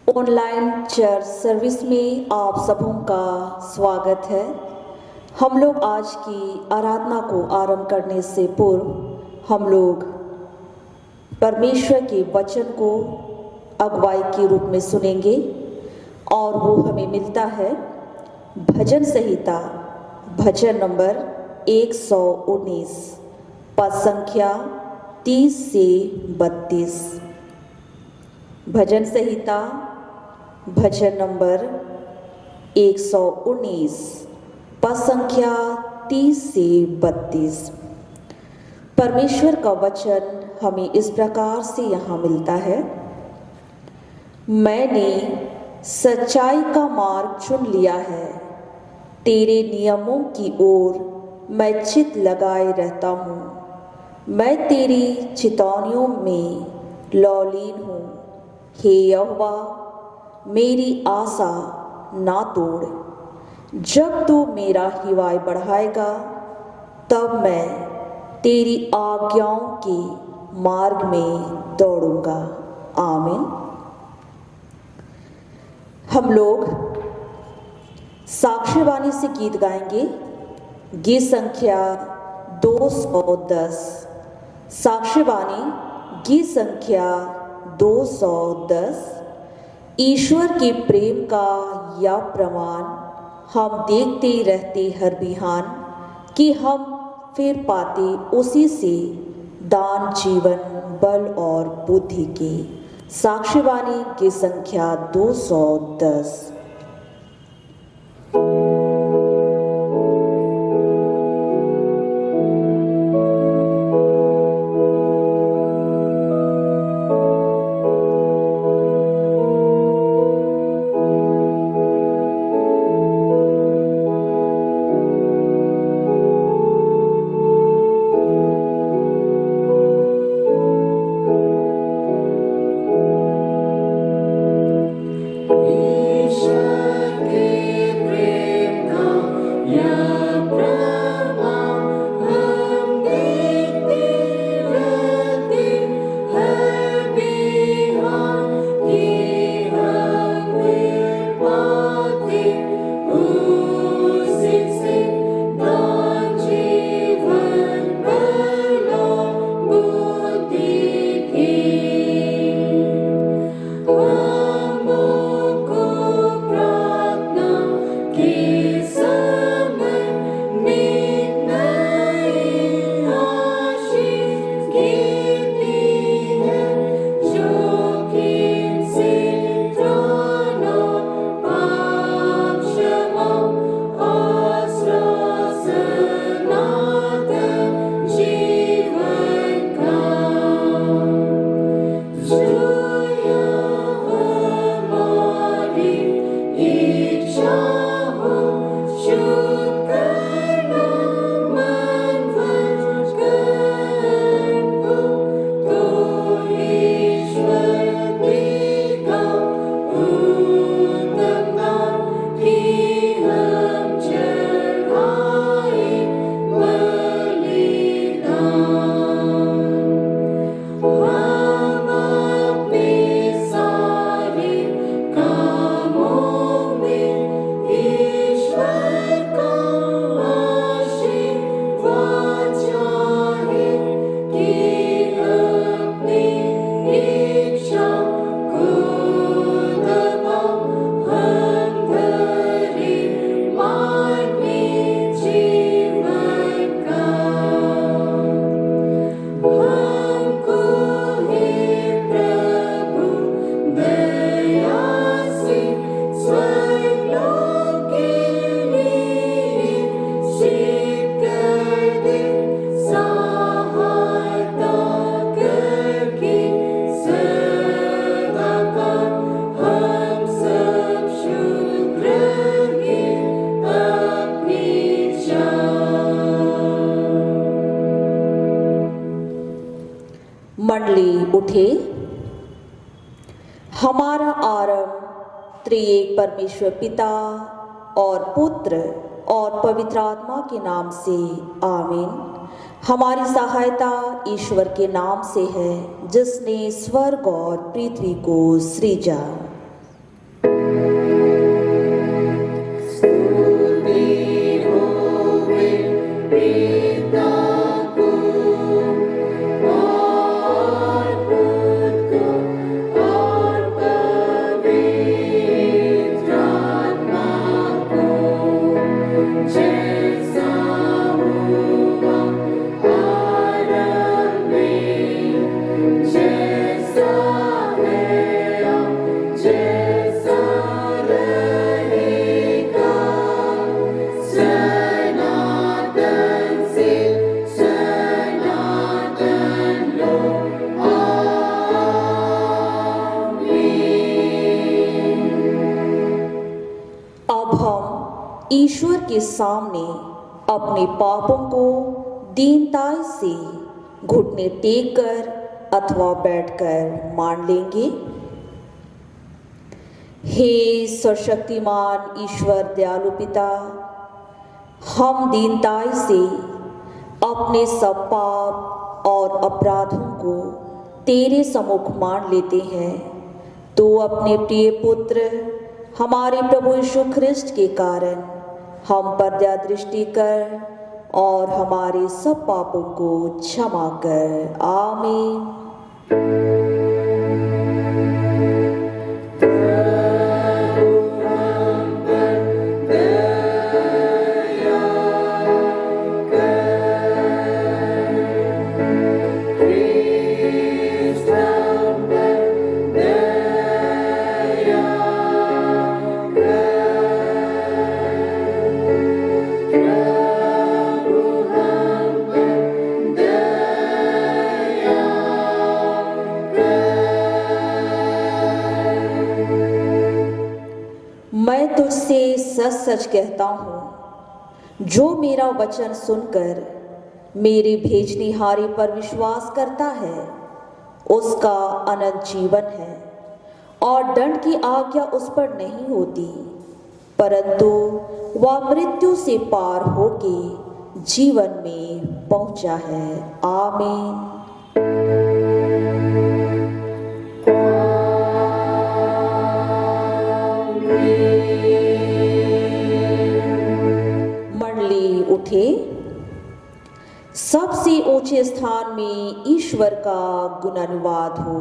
Online church service में आप सबों का स्वागत है। हम लोग आज की आराधना को आरंभ करने से पूर्व हम लोग परमेश्वर के वचन को अगुवाई के रूप में सुनेंगे और वो हमें मिलता है भजन संहिता भजन नंबर 119 पद संख्या 30 से 32। भजन संहिता भजन नंबर 119 पद संख्या 30 से 32। परमेश्वर का वचन हमें इस प्रकार से यहाँ मिलता है। मैंने सच्चाई का मार्ग चुन लिया है, तेरे नियमों की ओर मैं चित लगाए रहता हूँ। मैं तेरी चितौनियों में लौलीन हूँ। हे यहोवा, मेरी आशा ना तोड़। जब तू मेरा हिवाय बढ़ाएगा तब मैं तेरी आज्ञाओं के मार्ग में दौड़ूंगा। आमीन। हम लोग साक्ष्यवाणी से गीत गाएंगे। गीत संख्या 210। साक्ष्यवाणी गीत संख्या 210। ईश्वर के प्रेम का यह प्रमाण हम देखते रहते हर बिहान कि हम फिर पाते उसी से दान, जीवन, बल और बुद्धि के। साक्ष्यवाणी की संख्या 210। मंडली उठे। हमारा आरंभ त्रिएक परमेश्वर पिता और पुत्र और पवित्र आत्मा के नाम से। आमीन। हमारी सहायता ईश्वर के नाम से है जिसने स्वर्ग और पृथ्वी को सृजा। ईश्वर के सामने अपने पापों को दीनताई से घुटने टेक कर अथवा बैठकर मान लेंगे। हे सर्वशक्तिमान ईश्वर दयालु पिता, हम दीनताई से अपने सब पाप और अपराधों को तेरे सम्मुख मान लेते हैं। तो अपने प्रिय पुत्र हमारे प्रभु यीशु ख्रिस्ट के कारण हम पर दया दृष्टि कर और हमारे सब पापों को क्षमा कर। आमीन। मैं तुझसे सच सच कहता हूँ, जो मेरा वचन सुनकर मेरे भेजनिहारे पर विश्वास करता है, उसका अनंत जीवन है और दंड की आज्ञा उस पर नहीं होती, परंतु वह मृत्यु से पार होके जीवन में पहुँचा है। आमीन। उठे, सबसे ऊंचे स्थान में ईश्वर का गुणानुवाद हो।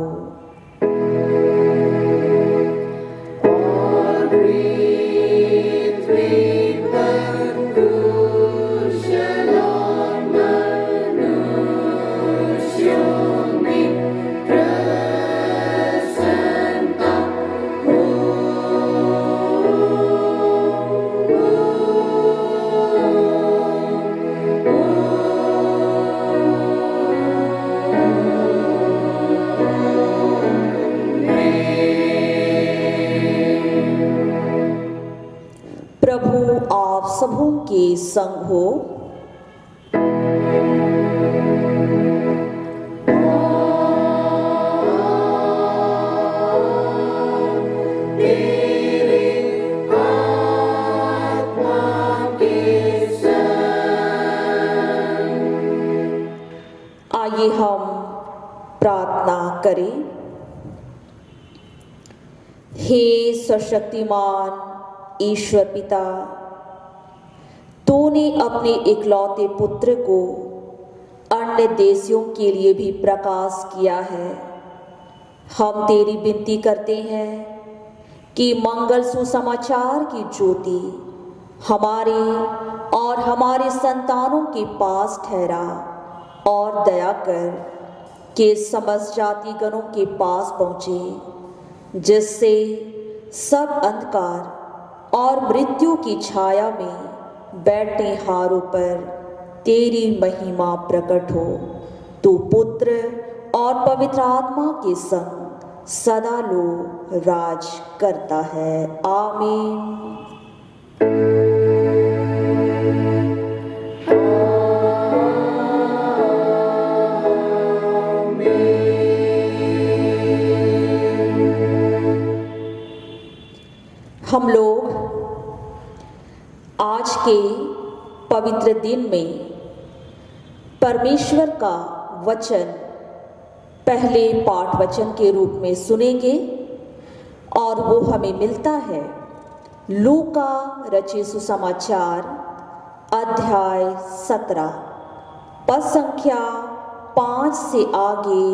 प्रभु आप सबों के संग हो। आइए हम प्रार्थना करें। हे सर्वशक्तिमान ईश्वर पिता, तूने अपने इकलौते पुत्र को अन्य देशियों के लिए भी प्रकाश किया है। हम तेरी विनती करते हैं कि मंगल सुसमाचार की ज्योति हमारे और हमारे संतानों के पास ठहरा और दया कर के समस्त जाति गणों के पास पहुँचे, जिससे सब अंधकार और मृत्यु की छाया में बैठने हारों पर तेरी महिमा प्रकट हो। तू पुत्र और पवित्र आत्मा के संग सदा लो राज करता है। आमीन। हम लोग आज के पवित्र दिन में परमेश्वर का वचन पहले पाठ वचन के रूप में सुनेंगे और वो हमें मिलता है लूका रचित सुसमाचार अध्याय 17 पद संख्या 5 से आगे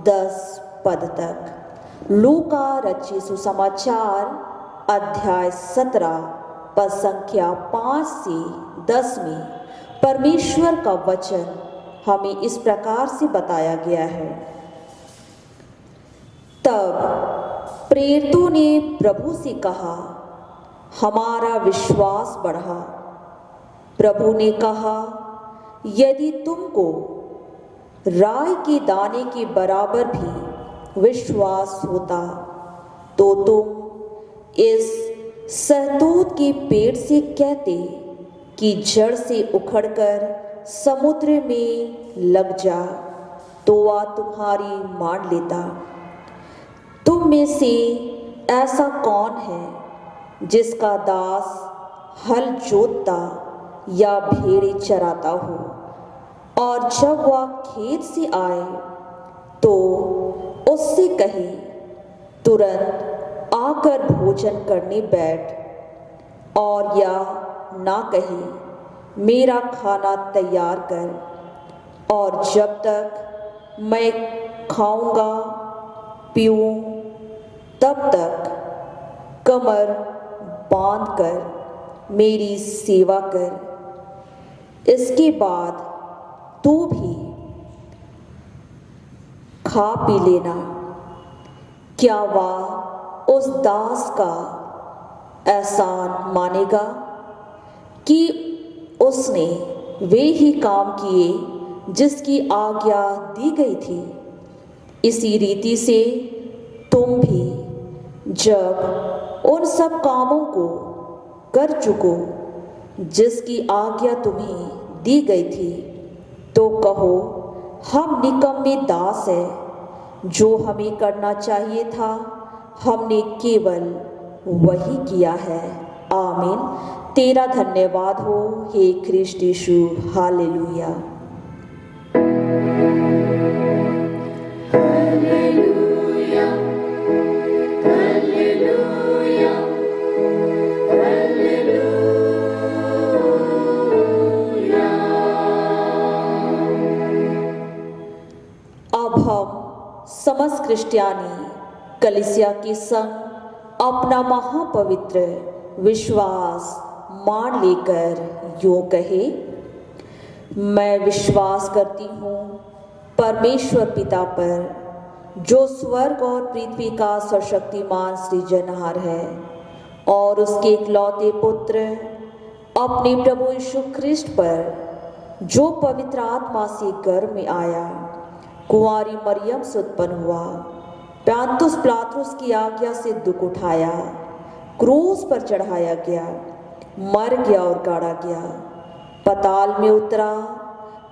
10 पद तक। लूका रचित सुसमाचार अध्याय 17 पद संख्या 5 से 10 में परमेश्वर का वचन हमें इस प्रकार से बताया गया है। तब प्रेरितों ने प्रभु से कहा, हमारा विश्वास बढ़ा। प्रभु ने कहा, यदि तुमको राई के दाने के बराबर भी विश्वास होता तो तुम इस सहतूत के पेड़ से कहते कि जड़ से उखड़कर समुद्र में लग जा, तो वह तुम्हारी मान लेता। तुम में से ऐसा कौन है जिसका दास हल जोतता या भेड़ें चराता हो, और जब वह खेत से आए तो उससे कहे, तुरंत आकर भोजन करने बैठ, और या ना कहे, मेरा खाना तैयार कर, और जब तक मैं खाऊंगा पीऊं तब तक कमर बांध कर मेरी सेवा कर। इसके बाद तू भी खा पी लेना। क्या वह उस दास का एहसान मानेगा कि उसने वे ही काम किए जिसकी आज्ञा दी गई थी? इसी रीति से तुम भी जब उन सब कामों को कर चुको जिसकी आज्ञा तुम्हें दी गई थी, तो कहो, हम निकम्मे दास हैं, जो हमें करना चाहिए था हमने केवल वही किया है। आमीन। तेरा धन्यवाद हो हे ख्रिस्ट यीशु। हालेलुया। Hallelujah, hallelujah, hallelujah. अब हम समस्त क्रिश्चियानी कलीसिया के संग अपना महापवित्र विश्वास मान लेकर यूं कहे, मैं विश्वास करती हूँ परमेश्वर पिता पर, जो स्वर्ग और पृथ्वी का सर्वशक्तिमान सृजनहार है, और उसके इकलौते पुत्र अपने प्रभु यीशु ख्रिस्ट पर, जो पवित्र आत्मा से गर्भ में आया, कुंवारी मरियम से उत्पन्न हुआ, प्यान्तुस पिलातुस की आज्ञा से दुख उठाया, क्रूस पर चढ़ाया गया, मर गया और गाड़ा गया, पाताल में उतरा,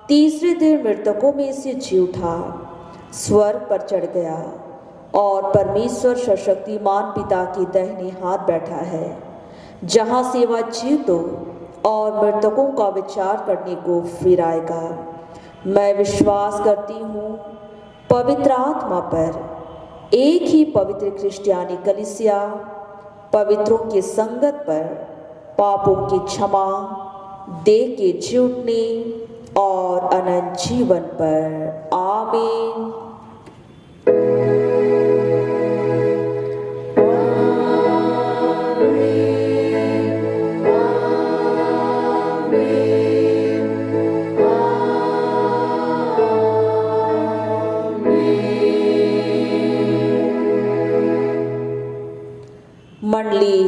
तीसरे दिन मृतकों में से जी उठा, स्वर्ग पर चढ़ गया, और परमेश्वर सर्वशक्तिमान पिता के दाहिने हाथ बैठा है, जहाँ से वह जीवितों और मृतकों का विचार करने को फिर आएगा। मैं विश्वास करती हूँ पवित्र आत्मा पर, एक ही पवित्र क्रिश्चियानी कलीसिया, पवित्रों के संगत पर, पापों की क्षमा, देह के जी उठने और अनंत जीवन पर। आमीन। मंडली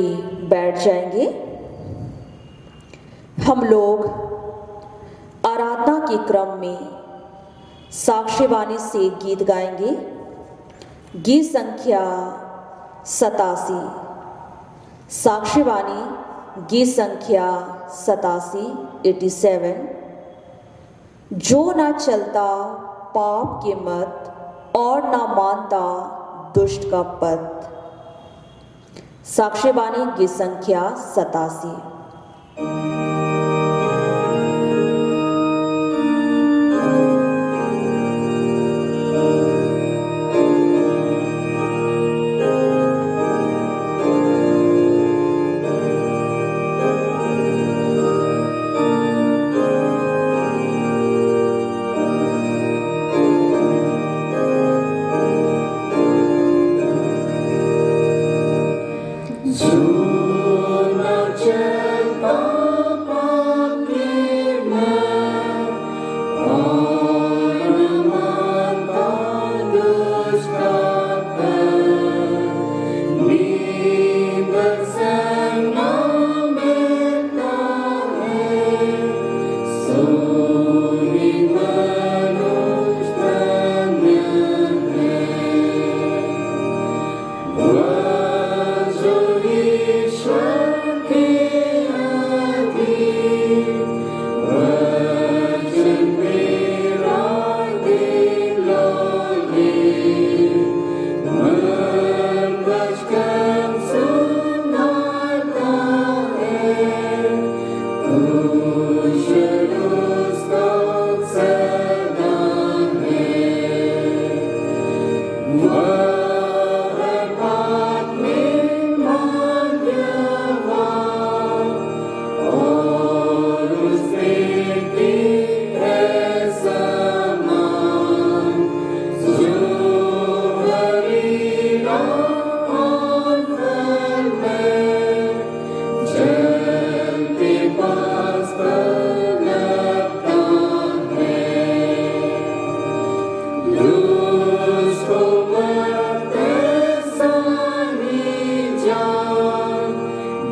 बैठ जाएंगे। हम लोग आराधना के क्रम में साक्ष्यवाणी से गीत गाएंगे। गीत संख्या 87, साक्ष्यवाणी गीत संख्या 87। जो ना चलता पाप के मत, और ना मानता दुष्ट का पथ। साक्ष्यवाणी गीत संख्या 87। Vaso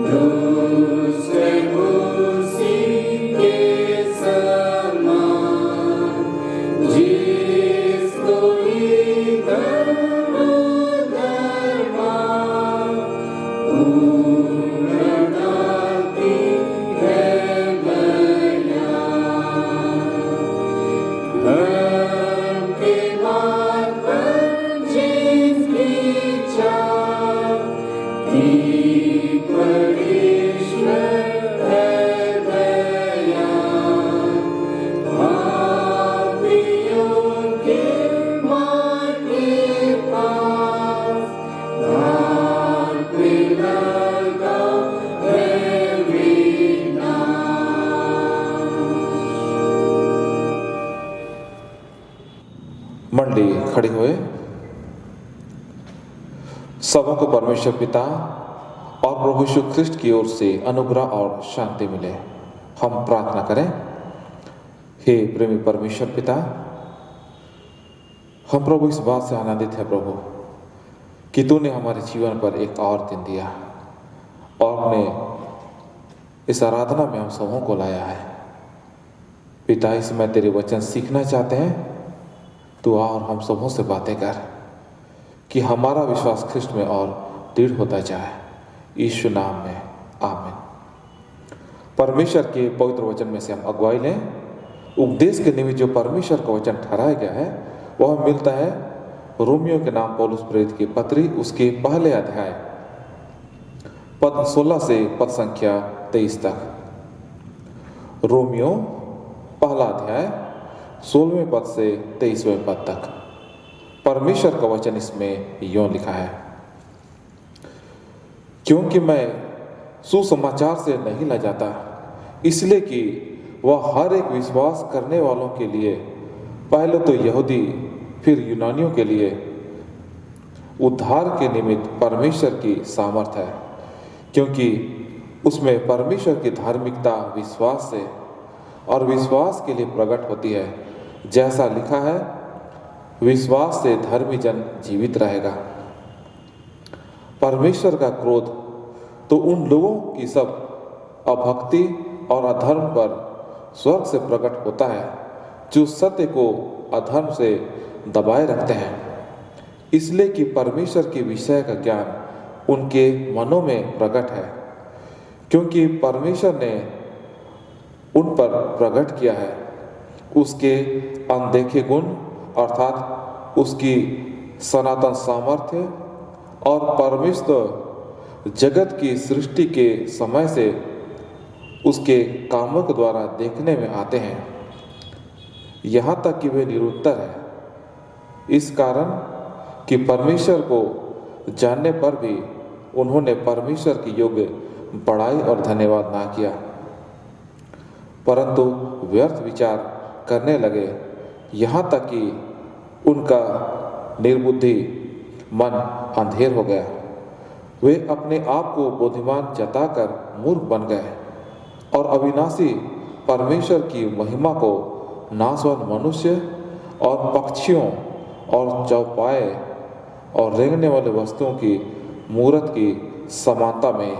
दूसरे उसी के समान, जिसको इधर उधर उड़ाती है बयान। धर्म के मार्ग पर जिसकी चाहती परमेश्वर है दयान। पापियों के माँ के पास दान पे लगा है विनाश। मंडली खड़ी हुए। सबों को परमेश्वर पिता और प्रभु यीशु ख्रिस्ट की ओर से अनुग्रह और शांति मिले। हम प्रार्थना करें। हे प्रेमी परमेश्वर पिता, हम प्रभु इस बात से आनंदित है प्रभु कि तूने हमारे जीवन पर एक और दिन दिया और अपने इस आराधना में हम सबों को लाया है। पिता, इसमें तेरे वचन सीखना चाहते हैं। तू आ और हम सबों से बातें कर कि हमारा विश्वास ख्रिस्ट में और दृढ़ होता जाए। यीशु नाम में आमीन। परमेश्वर के पवित्र वचन में से हम अगुवाई लें। उपदेश के निमित्त जो परमेश्वर का वचन ठहराया गया है वह मिलता है रोमियो के नाम पौलुस प्रेरित की पत्री, उसके पहले अध्याय पद 16 से पद संख्या 23 तक। रोमियो पहला अध्याय 16वें पद से 23वें पद तक परमेश्वर का वचन इसमें यों लिखा है। क्योंकि मैं सुसमाचार से नहीं लजाता, इसलिए कि वह हर एक विश्वास करने वालों के लिए, पहले तो यहूदी फिर यूनानियों के लिए, उद्धार के निमित्त परमेश्वर की सामर्थ है। क्योंकि उसमें परमेश्वर की धार्मिकता विश्वास से और विश्वास के लिए प्रकट होती है। जैसा लिखा है, विश्वास से धर्मी जन जीवित रहेगा। परमेश्वर का क्रोध तो उन लोगों की सब अभक्ति और अधर्म पर स्वर्ग से प्रकट होता है जो सत्य को अधर्म से दबाए रखते हैं, इसलिए कि परमेश्वर के विषय का ज्ञान उनके मनों में प्रकट है। क्योंकि परमेश्वर ने उन पर प्रकट किया है उसके अनदेखे गुण, अर्थात उसकी सनातन सामर्थ्य, और परमेश्वर जगत की सृष्टि के समय से उसके कामों के द्वारा देखने में आते हैं, यहाँ तक कि वे निरुत्तर है, इस कारण कि परमेश्वर को जानने पर भी उन्होंने परमेश्वर की योग्य बड़ाई और धन्यवाद ना किया, परंतु व्यर्थ विचार करने लगे, यहाँ तक कि उनका निर्बुद्धि मन अंधेर हो गया। वे अपने आप को बुद्धिमान जताकर मूर्ख बन गए और अविनाशी परमेश्वर की महिमा को नाशवान मनुष्य और पक्षियों और चौपाए और रेंगने वाले वस्तुओं की मूर्त की समानता में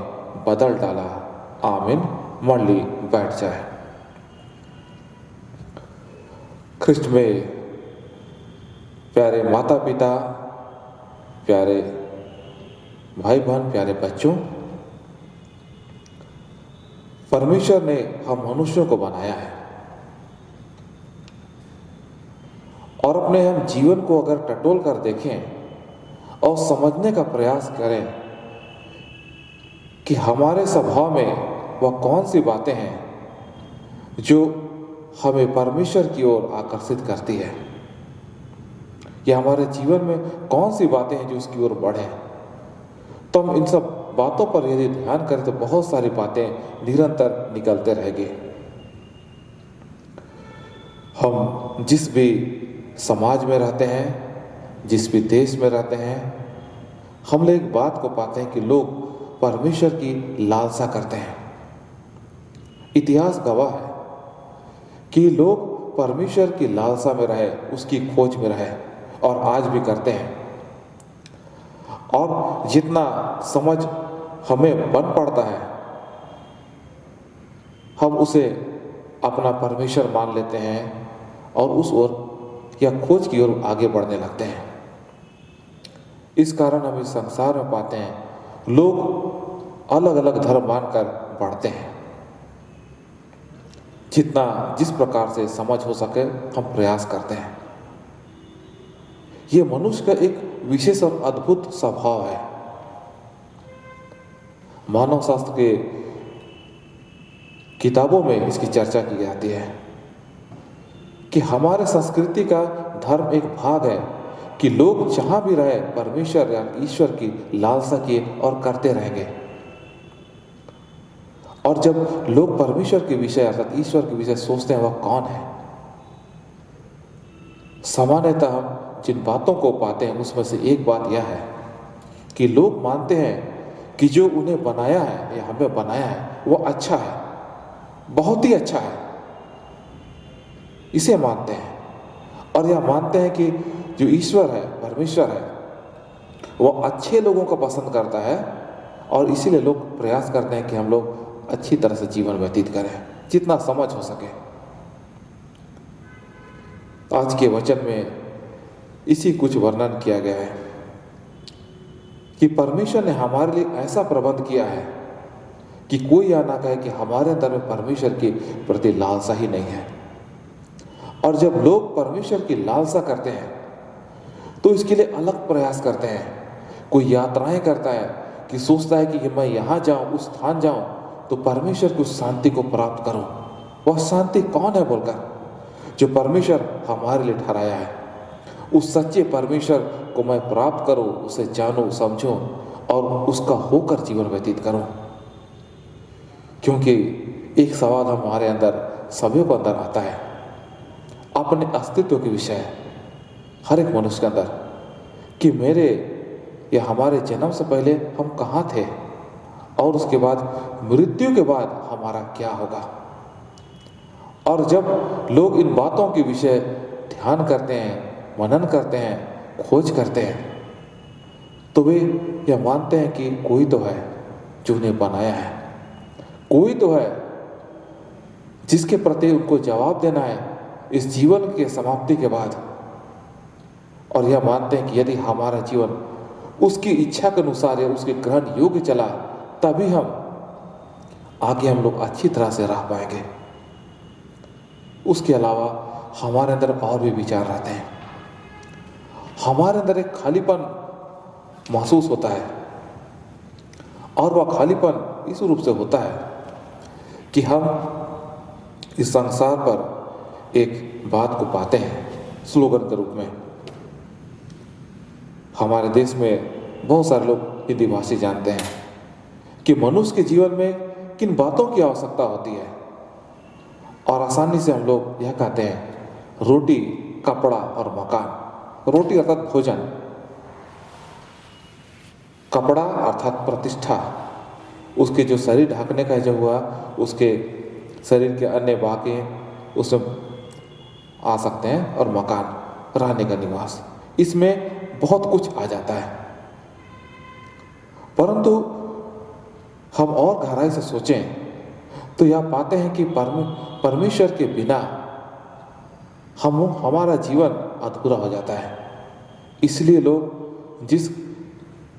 बदल डाला। आमीन। मंडली बैठ जाए। ख्रिस्ट में प्यारे माता पिता, प्यारे भाई बहन, प्यारे बच्चों, परमेश्वर ने हम मनुष्यों को बनाया है और अपने हम जीवन को अगर टटोल कर देखें और समझने का प्रयास करें कि हमारे स्वभाव में वह कौन सी बातें हैं जो हमें परमेश्वर की ओर आकर्षित करती है, या हमारे जीवन में कौन सी बातें हैं जो उसकी ओर बढ़े, तो हम इन सब बातों पर यदि ध्यान करें तो बहुत सारी बातें निरंतर निकलते रहेंगे। हम जिस भी समाज में रहते हैं, जिस भी देश में रहते हैं, हम लोग एक बात को पाते हैं कि लोग परमेश्वर की लालसा करते हैं। इतिहास गवाह है कि लोग परमेश्वर की लालसा में रहे, उसकी खोज में रहे और आज भी करते हैं। और जितना समझ हमें बन पड़ता है, हम उसे अपना परमेश्वर मान लेते हैं और उस ओर या खोज की ओर आगे बढ़ने लगते हैं। इस कारण हम इस संसार में पाते हैं लोग अलग अलग धर्म मानकर बढ़ते हैं। जितना जिस प्रकार से समझ हो सके हम प्रयास करते हैं। ये मनुष्य का एक विशेष और अद्भुत स्वभाव है। मानव शास्त्र के किताबों में इसकी चर्चा की जाती है कि हमारे संस्कृति का धर्म एक भाग है कि लोग जहां भी रहे परमेश्वर या ईश्वर की लालसा किए और करते रहेंगे। और जब लोग परमेश्वर के विषय अर्थात ईश्वर के विषय सोचते हैं वह कौन है, सामान्यतः हम जिन बातों को पाते हैं उसमें से एक बात यह है कि लोग मानते हैं कि जो उन्हें बनाया है या हमें बनाया है वह अच्छा है, बहुत ही अच्छा है, इसे मानते हैं। और यह मानते हैं कि जो ईश्वर है परमेश्वर है वह अच्छे लोगों को पसंद करता है और इसीलिए लोग प्रयास करते हैं कि हम लोग अच्छी तरह से जीवन व्यतीत करें जितना समझ हो सके। आज के वचन में इसी कुछ वर्णन किया गया है कि परमेश्वर ने हमारे लिए ऐसा प्रबंध किया है कि कोई यह ना कहे कि हमारे अंदर में परमेश्वर के प्रति लालसा ही नहीं है। और जब लोग परमेश्वर की लालसा करते हैं तो इसके लिए अलग प्रयास करते हैं। कोई यात्राएं करता है कि सोचता है कि मैं यहाँ जाऊं उस स्थान जाऊं तो परमेश्वर की उस शांति को प्राप्त करूं। वह शांति कौन है बोलकर, जो परमेश्वर हमारे लिए ठहराया है। उस सच्चे परमेश्वर को मैं प्राप्त करूं, उसे जानूं समझूं और उसका होकर जीवन व्यतीत करूं। क्योंकि एक सवाल हमारे अंदर सभी को अंदर आता है अपने अस्तित्व के विषय, हर एक मनुष्य के अंदर, कि मेरे या हमारे जन्म से पहले हम कहाँ थे और उसके बाद मृत्यु के बाद हमारा क्या होगा। और जब लोग इन बातों के विषय ध्यान करते हैं, मनन करते हैं, खोज करते हैं, तो वे यह मानते हैं कि कोई तो है जो उन्हें बनाया है, कोई तो है जिसके प्रति उनको जवाब देना है इस जीवन के समाप्ति के बाद। और यह मानते हैं कि यदि हमारा जीवन उसकी इच्छा के अनुसार या उसके ग्रहण योग्य चला तभी हम लोग अच्छी तरह से रह पाएंगे। उसके अलावा हमारे अंदर और भी विचार रहते हैं। हमारे अंदर एक खालीपन महसूस होता है और वह खालीपन इस रूप से होता है कि हम इस संसार पर एक बात को पाते हैं स्लोगन के रूप में। हमारे देश में बहुत सारे लोग हिंदी भाषी जानते हैं कि मनुष्य के जीवन में किन बातों की आवश्यकता होती है और आसानी से हम लोग यह कहते हैं रोटी, कपड़ा और मकान। रोटी अर्थात भोजन, कपड़ा अर्थात प्रतिष्ठा, उसके जो शरीर ढकने का जो हुआ उसके शरीर के अन्य बाकी उसमें आ सकते हैं, और मकान रहने का निवास, इसमें बहुत कुछ आ जाता है। परंतु हम और गहराई से सोचें तो यह पाते हैं कि परमेश्वर के बिना हमारा जीवन अधूरा हो जाता है। इसलिए लोग जिस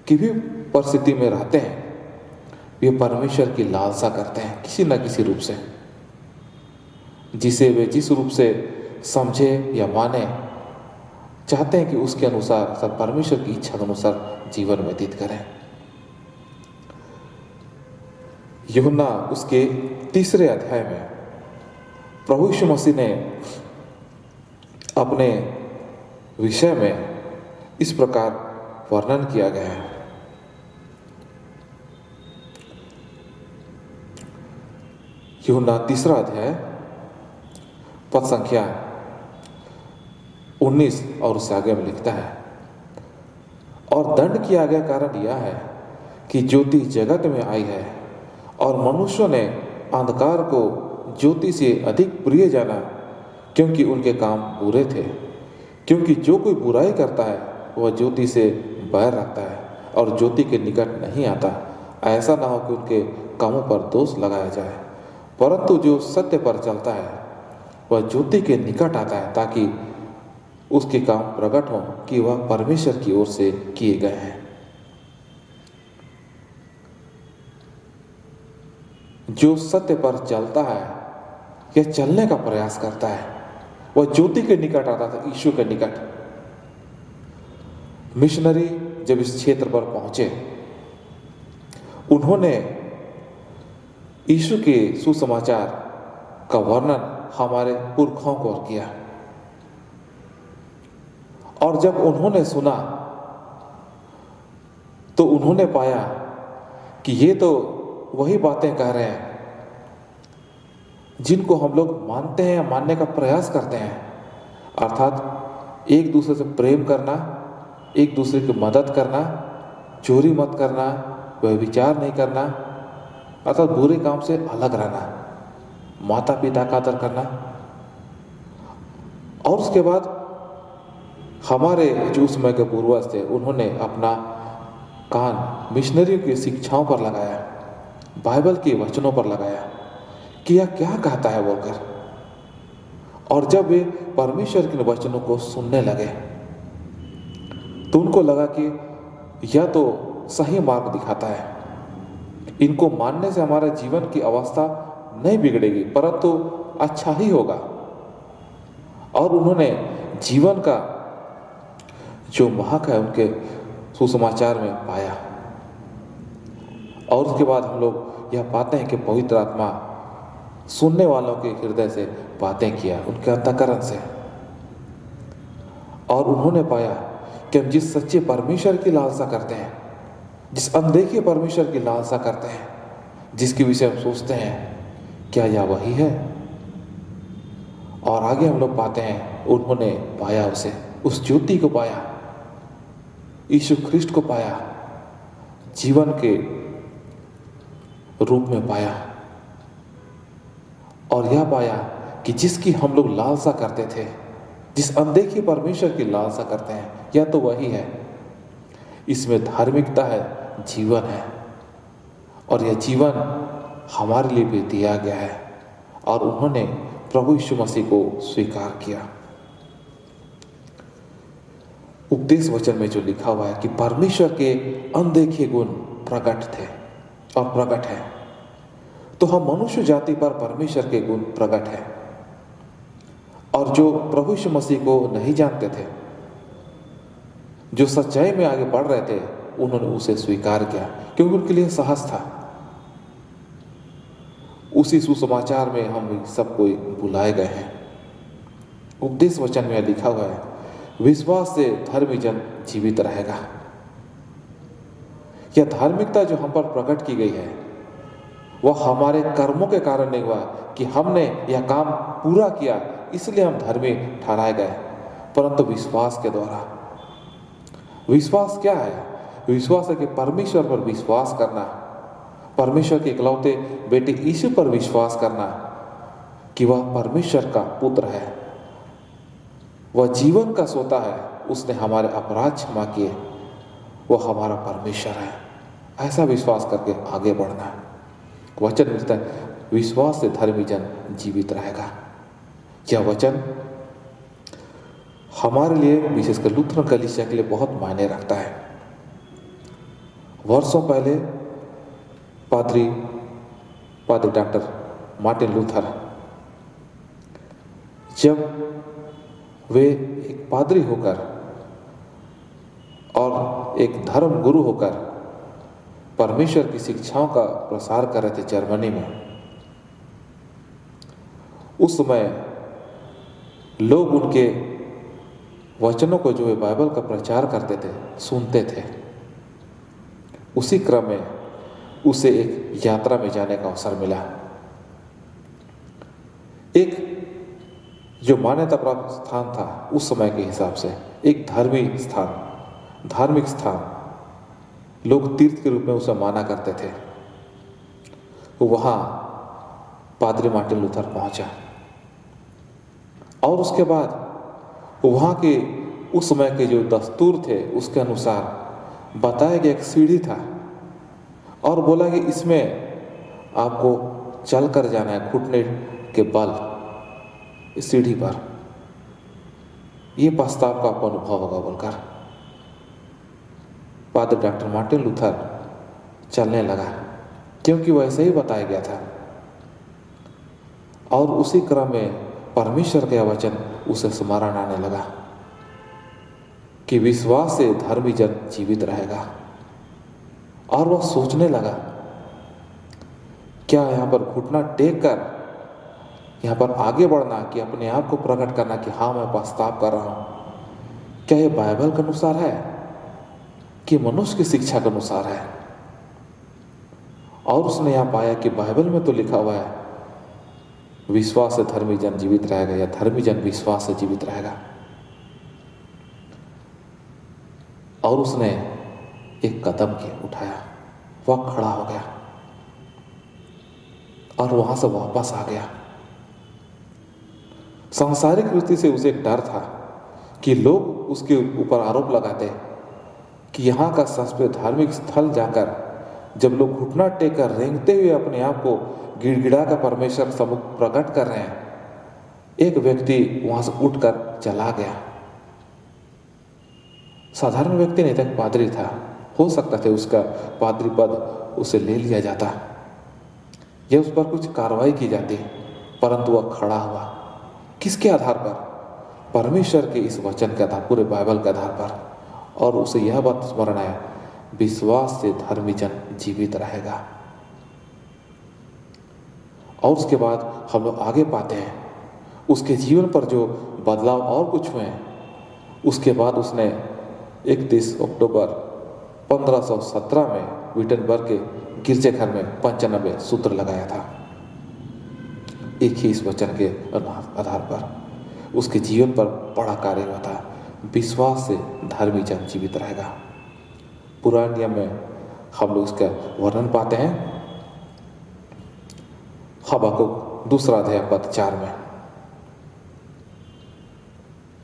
की भी परिस्थिति में रहते हैं वे परमेश्वर की लालसा करते हैं किसी न किसी रूप से, जिसे वे जिस रूप से समझे या माने चाहते हैं कि उसके अनुसार सब परमेश्वर की इच्छा के अनुसार जीवन व्यतीत करें। यूहन्ना उसके 3 अध्याय में प्रभु यीशु मसीह ने अपने विषय में इस प्रकार वर्णन किया गया है। यूहन्ना 3 अध्याय पद संख्या 19 और उससे आगे में लिखता है, और दंड किया गया कारण यह है कि ज्योति जगत में आई है और मनुष्यों ने अंधकार को ज्योति से अधिक प्रिय जाना, क्योंकि उनके काम बुरे थे। क्योंकि जो कोई बुराई करता है वह ज्योति से बैर रखता है और ज्योति के निकट नहीं आता, ऐसा ना हो कि उनके कामों पर दोष लगाया जाए, परंतु जो सत्य पर चलता है वह ज्योति के निकट आता है, ताकि उसके काम प्रकट हो कि वह परमेश्वर की ओर से किए गए हैं। जो सत्य पर चलता है या चलने का प्रयास करता है वह ज्योति के निकट आता था, यीशु के निकट। मिशनरी जब इस क्षेत्र पर पहुंचे, उन्होंने यीशु के सुसमाचार का वर्णन हमारे पुरखों को किया, और जब उन्होंने सुना तो उन्होंने पाया कि ये तो वही बातें कह रहे हैं जिनको हम लोग मानते हैं या मानने का प्रयास करते हैं, अर्थात एक दूसरे से प्रेम करना, एक दूसरे की मदद करना, चोरी मत करना, व्यभिचार नहीं करना, अर्थात बुरे काम से अलग रहना, माता पिता का आदर करना। और उसके बाद हमारे जो उस समय के पूर्वज थे, उन्होंने अपना कान मिशनरियों की शिक्षाओं पर लगाया, बाइबल के वचनों पर लगाया कि यह क्या कहता है बोलकर। और जब वे परमेश्वर के वचनों को सुनने लगे तो उनको लगा कि यह तो सही मार्ग दिखाता है, इनको मानने से हमारे जीवन की अवस्था नहीं बिगड़ेगी परंतु अच्छा ही होगा। और उन्होंने जीवन का जो महक है उनके सुसमाचार में पाया। और उसके बाद हम लोग यह पाते हैं कि पवित्र आत्मा सुनने वालों के हृदय से बातें किया, उनके अंतःकरण से। और उन्होंने पाया कि हम जिस सच्चे परमेश्वर की लालसा करते हैं, जिस अनदेखे परमेश्वर की लालसा करते हैं, जिसके विषय हम सोचते हैं, क्या यह वही है? और आगे हम लोग पाते हैं उन्होंने पाया उसे, उस ज्योति को पाया, यीशु ख्रिस्ट को पाया, जीवन के रूप में पाया। और यह पाया कि जिसकी हम लोग लालसा करते थे, जिस अनदेखे परमेश्वर की लालसा करते हैं, यह तो वही है। इसमें धार्मिकता है, जीवन है, और यह जीवन हमारे लिए भी दिया गया है। और उन्होंने प्रभु यीशु मसीह को स्वीकार किया। उपदेश वचन में जो लिखा हुआ है कि परमेश्वर के अनदेखे गुण प्रकट थे और प्रकट है, तो हम मनुष्य जाति पर परमेश्वर के गुण प्रकट है। और जो प्रभु यीशु मसीह को नहीं जानते थे, जो सच्चाई में आगे बढ़ रहे थे, उन्होंने उसे स्वीकार किया क्योंकि उनके लिए साहस था। उसी सुसमाचार में हम सब कोई बुलाए गए हैं। उपदेश वचन में लिखा हुआ है, विश्वास से धर्मी जन जीवित रहेगा। यह धार्मिकता जो हम पर प्रकट की गई है वह हमारे कर्मों के कारण नहीं हुआ कि हमने यह काम पूरा किया इसलिए हम धर्मी ठहराए गए, परंतु विश्वास के द्वारा। विश्वास क्या है? विश्वास है कि परमेश्वर पर विश्वास करना, परमेश्वर के इकलौते बेटे यीशु पर विश्वास करना कि वह परमेश्वर का पुत्र है, वह जीवन का सोता है, उसने हमारे अपराध क्षमा किए, वह हमारा परमेश्वर है। ऐसा विश्वास करके आगे बढ़ना। वचन मिलता है, विश्वास से धर्मी जन जीवित रहेगा। यह वचन हमारे लिए, विशेषकर लूथरन कलीसिया के लिए बहुत मायने रखता है। वर्षों पहले पादरी डॉक्टर मार्टिन लूथर, जब वे एक पादरी होकर और एक धर्म गुरु होकर परमेश्वर की शिक्षाओं का प्रसार कर रहे थे जर्मनी में, उस समय लोग उनके वचनों को, जो वे बाइबल का प्रचार करते थे, सुनते थे। उसी क्रम में उसे एक यात्रा में जाने का अवसर मिला। एक जो मान्यता प्राप्त स्थान था उस समय के हिसाब से, एक धार्मिक स्थान लोग तीर्थ के रूप में उसे माना करते थे। तो वहां पादरी मार्टिन लूथर पहुंचा और उसके बाद वहां के उस समय के जो दस्तूर थे उसके अनुसार बताया गया एक सीढ़ी था और बोला कि इसमें आपको चल कर जाना है घुटने के बल इस सीढ़ी पर, ये पश्चाताप का आपको अनुभव होगा बोलकर पादरी डॉक्टर मार्टिन लूथर चलने लगा, क्योंकि वैसे ही बताया गया था। और उसी क्रम में परमेश्वर का वचन उसे स्मरण आने लगा कि विश्वास से धर्मी जन जीवित रहेगा। और वह सोचने लगा, क्या यहाँ पर घुटना टेक कर यहाँ पर आगे बढ़ना कि अपने आप को प्रकट करना कि हाँ मैं पश्चाताप कर रहा हूं, क्या यह बाइबल के अनुसार है कि मनुष्य की शिक्षा के अनुसार है? और उसने यहां पाया कि बाइबल में तो लिखा हुआ है विश्वास से धर्मी जन जीवित रहेगा या धर्मी जन विश्वास से जीवित रहेगा। और उसने एक कदम उठाया, वह खड़ा हो गया और वहां से वापस आ गया। सांसारिक वृत्ति से उसे एक डर था कि लोग उसके ऊपर आरोप लगाते कि यहाँ का संस्कृत धार्मिक स्थल जाकर जब लोग घुटना टेक कर रेंगते हुए अपने आप को गिड़गिड़ा कर परमेश्वर सम्मुख प्रकट कर रहे हैं, एक व्यक्ति वहां से उठकर चला गया। साधारण व्यक्ति नहीं था, एक पादरी था, हो सकता था उसका पादरी पद उसे ले लिया जाता या उस पर कुछ कार्रवाई की जाती, परंतु वह खड़ा हुआ। किसके आधार पर? परमेश्वर के इस वचन के आधार, पूरे बाइबल के आधार पर। और उसे यह बात स्मरण आया, विश्वास से धर्मी जन जीवित रहेगा। और उसके बाद हम लोग आगे पाते हैं उसके जीवन पर जो बदलाव और कुछ हुए हैं। उसके बाद उसने 31 अक्टूबर 1517 में विटनबर्ग के गिरजाघर में 95 सूत्र लगाया था। एक ही इस वचन के आधार पर उसके जीवन पर बड़ा कार्य हुआ था, विश्वास से धर्मी जन जीवित रहेगा। पुराने नियम में हम लोग इसका वर्णन पाते हैं हबक्कुक 2 अध्याय पद 4 में।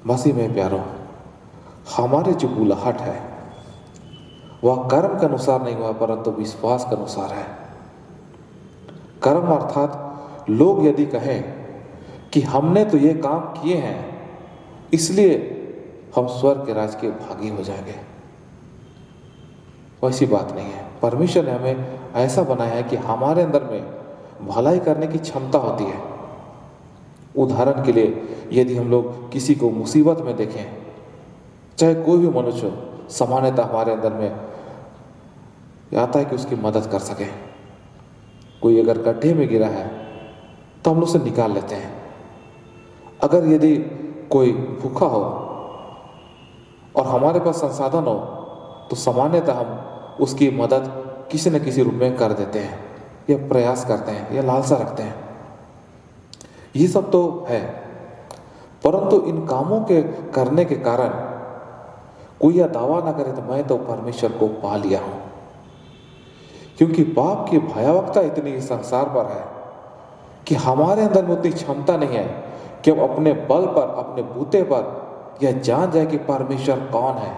मसीह में प्यारो, हमारे जो बुलाहट है वह कर्म के अनुसार नहीं हुआ परंतु विश्वास के अनुसार है। कर्म अर्थात लोग यदि कहें कि हमने तो ये काम किए हैं इसलिए हम स्वर्ग के राज्य के भागी हो जाएंगे, वैसी बात नहीं है। परमेश्वर ने हमें ऐसा बनाया है कि हमारे अंदर में भलाई करने की क्षमता होती है। उदाहरण के लिए यदि हम लोग किसी को मुसीबत में देखें, चाहे कोई भी मनुष्य हो, सामान्यतः हमारे अंदर में आता है कि उसकी मदद कर सके। कोई अगर गड्ढे में गिरा है तो हम लोग उसे निकाल लेते हैं। अगर यदि कोई भूखा हो और हमारे पास संसाधन हो तो सामान्यतः हम उसकी मदद किसी न किसी रूप में कर देते हैं या प्रयास करते हैं या लालसा रखते हैं। ये सब तो है, परंतु इन कामों के करने के कारण कोई यह दावा ना करे तो मैं तो परमेश्वर को पा लिया हूं, क्योंकि पाप की भयावहता इतनी संसार पर है कि हमारे अंदर में उतनी क्षमता नहीं है कि हम अपने बल पर, अपने बूते पर यह जान जाए कि परमेश्वर कौन है,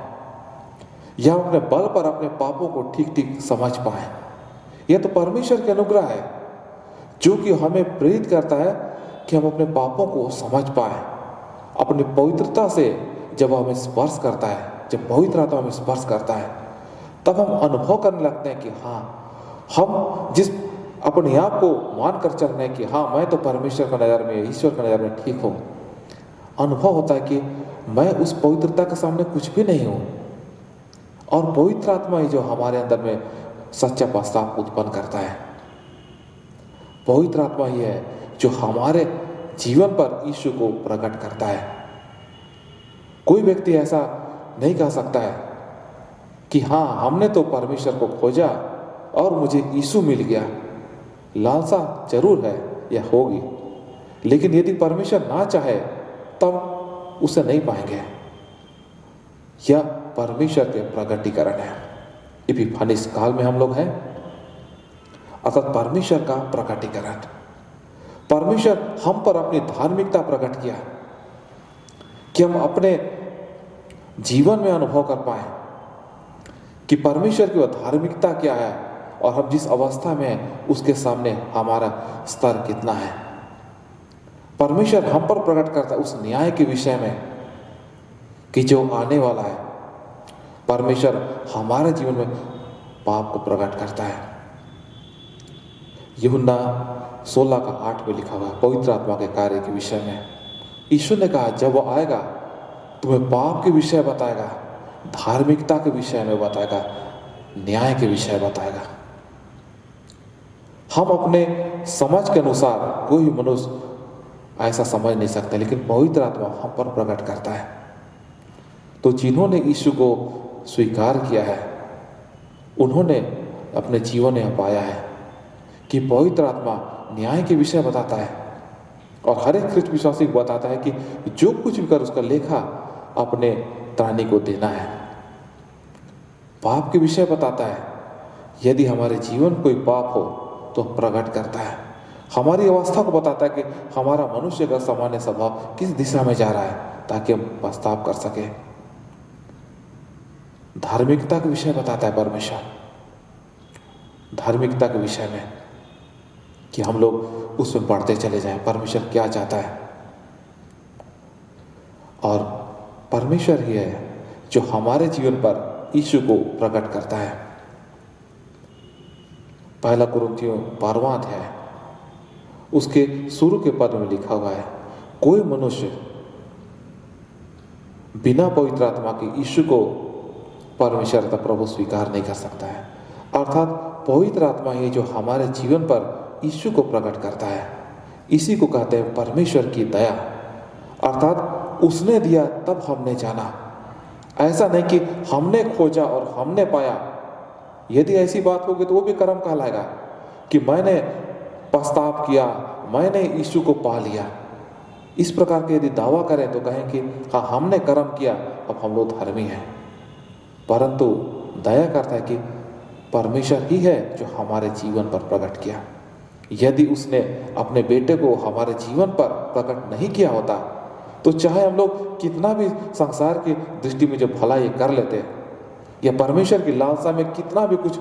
या अपने बल पर अपने पापों को ठीक ठीक समझ पाए। यह तो परमेश्वर के अनुग्रह है जो कि हमें प्रेरित करता है कि हम अपने पापों को समझ पाए। अपनी पवित्रता से जब हमें स्पर्श करता है, जब पवित्र आत्मा हमें स्पर्श करता है, तब हम अनुभव करने लगते हैं कि हाँ, हम जिस अपने आप को मान कर चल रहे हैं कि हाँ मैं तो परमेश्वर का नज़र में, ईश्वर का नज़र में ठीक हूँ, अनुभव होता है कि मैं उस पवित्रता के सामने कुछ भी नहीं हूँ। और पवित्र आत्मा ही जो हमारे अंदर में सच्चा पश्चाताप उत्पन्न करता है। पवित्र आत्मा ही है जो हमारे जीवन पर यीशु को प्रकट करता है। कोई व्यक्ति ऐसा नहीं कह सकता है कि हाँ हमने तो परमेश्वर को खोजा और मुझे यीशु मिल गया। लालसा जरूर है या होगी, लेकिन यदि परमेश्वर ना चाहे तब उसे नहीं पाएंगे। यह परमेश्वर के प्रकटीकरण है। इपिफानिस काल में हम लोग हैं, अर्थात परमेश्वर का प्रकटीकरण। परमेश्वर हम पर अपनी धार्मिकता प्रकट किया कि हम अपने जीवन में अनुभव कर पाए कि परमेश्वर की वह धार्मिकता क्या है और हम जिस अवस्था में हैं उसके सामने हमारा स्तर कितना है। परमेश्वर हम पर प्रकट करता है उस न्याय के विषय में कि जो आने वाला है। परमेश्वर हमारे जीवन में पाप को प्रकट करता है। यूहन्ना 16:8 में लिखा हुआ है पवित्र आत्मा के कार्य के विषय में। यीशु ने कहा जब वो आएगा तुम्हें पाप के विषय बताएगा, धार्मिकता के विषय में बताएगा, न्याय के विषय बताएगा। हम अपने समझ के अनुसार कोई मनुष्य ऐसा समझ नहीं सकता, लेकिन पवित्र आत्मा हम पर प्रकट करता है। तो जिन्होंने यीशु को स्वीकार किया है उन्होंने अपने जीवन में पाया है कि पवित्र आत्मा न्याय के विषय बताता है और हर एक ख्रिस्त विश्वासी को बताता है कि जो कुछ भी कर उसका लेखा अपने त्राणी को देना है। पाप के विषय बताता है, यदि हमारे जीवन कोई पाप हो तो प्रकट करता है। हमारी अवस्था को बताता है कि हमारा मनुष्य का सामान्य स्वभाव किस दिशा में जा रहा है ताकि हम पछताव कर सके। धार्मिकता के विषय बताता है परमेश्वर, धार्मिकता के विषय में कि हम लोग उसमें बढ़ते चले जाएं, परमेश्वर क्या चाहता है। और परमेश्वर ही है जो हमारे जीवन पर यीशु को प्रकट करता है। पहला कुरिन्थियों 12वां अध्याय उसके शुरू के पद में लिखा हुआ है कोई मनुष्य बिना पवित्र आत्मा के यीशु को परमेश्वर का प्रभु स्वीकार नहीं कर सकता है। अर्थात पवित्र आत्मा ही जो हमारे जीवन पर यीशु को प्रकट करता है। इसी को कहते हैं परमेश्वर की दया, अर्थात उसने दिया तब हमने जाना। ऐसा नहीं कि हमने खोजा और हमने पाया। यदि ऐसी बात होगी तो वो भी कर्म कहलाएगा कि मैंने पछताव किया, मैंने यीशु को पा लिया। इस प्रकार के यदि दावा करें तो कहें कि हाँ हमने कर्म किया, अब हम लोग धर्मी हैं। परंतु दया करता है कि परमेश्वर ही है जो हमारे जीवन पर प्रकट किया। यदि उसने अपने बेटे को हमारे जीवन पर प्रकट नहीं किया होता तो चाहे हम लोग कितना भी संसार की दृष्टि में जो भलाई कर लेते या परमेश्वर की लालसा में कितना भी कुछ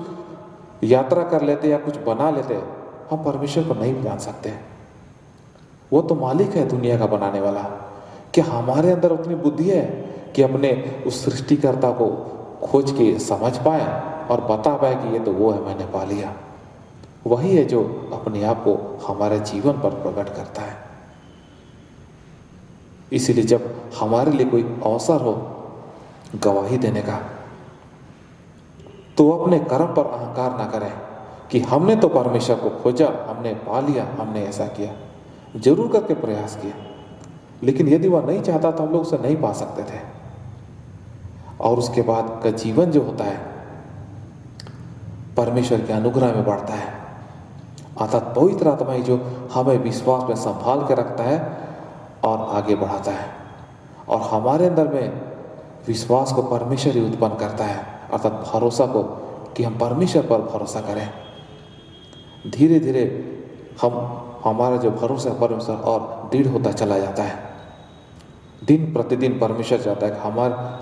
यात्रा कर लेते या कुछ बना लेते, हम परमेश्वर को नहीं जान सकते। वो तो मालिक है दुनिया का बनाने वाला। क्या हमारे अंदर उतनी बुद्धि है कि अपने उस सृष्टिकर्ता को खोज के समझ पाए और बता पाए कि ये तो वो है, मैंने पा लिया। वही है जो अपने आप को हमारे जीवन पर प्रकट करता है। इसीलिए जब हमारे लिए कोई अवसर हो गवाही देने का तो अपने कर्म पर अहंकार ना करें कि हमने तो परमेश्वर को खोजा, हमने पा लिया, हमने ऐसा किया। जरूर करके प्रयास किया, लेकिन यदि वह नहीं चाहता तो हम लोग उसे नहीं पा सकते थे। और उसके बाद का जीवन जो होता है परमेश्वर के अनुग्रह में बढ़ता है। अर्थात पवित्र आत्मा ही जो हमें विश्वास में संभाल के रखता है और आगे बढ़ाता है और हमारे अंदर में विश्वास को परमेश्वर ही उत्पन्न करता है, अर्थात भरोसा को कि हम परमेश्वर पर भरोसा करें। धीरे धीरे हमारा जो भरोसा है परमेश्वर और दृढ़ होता चला जाता है। दिन प्रतिदिन परमेश्वर चाहता है कि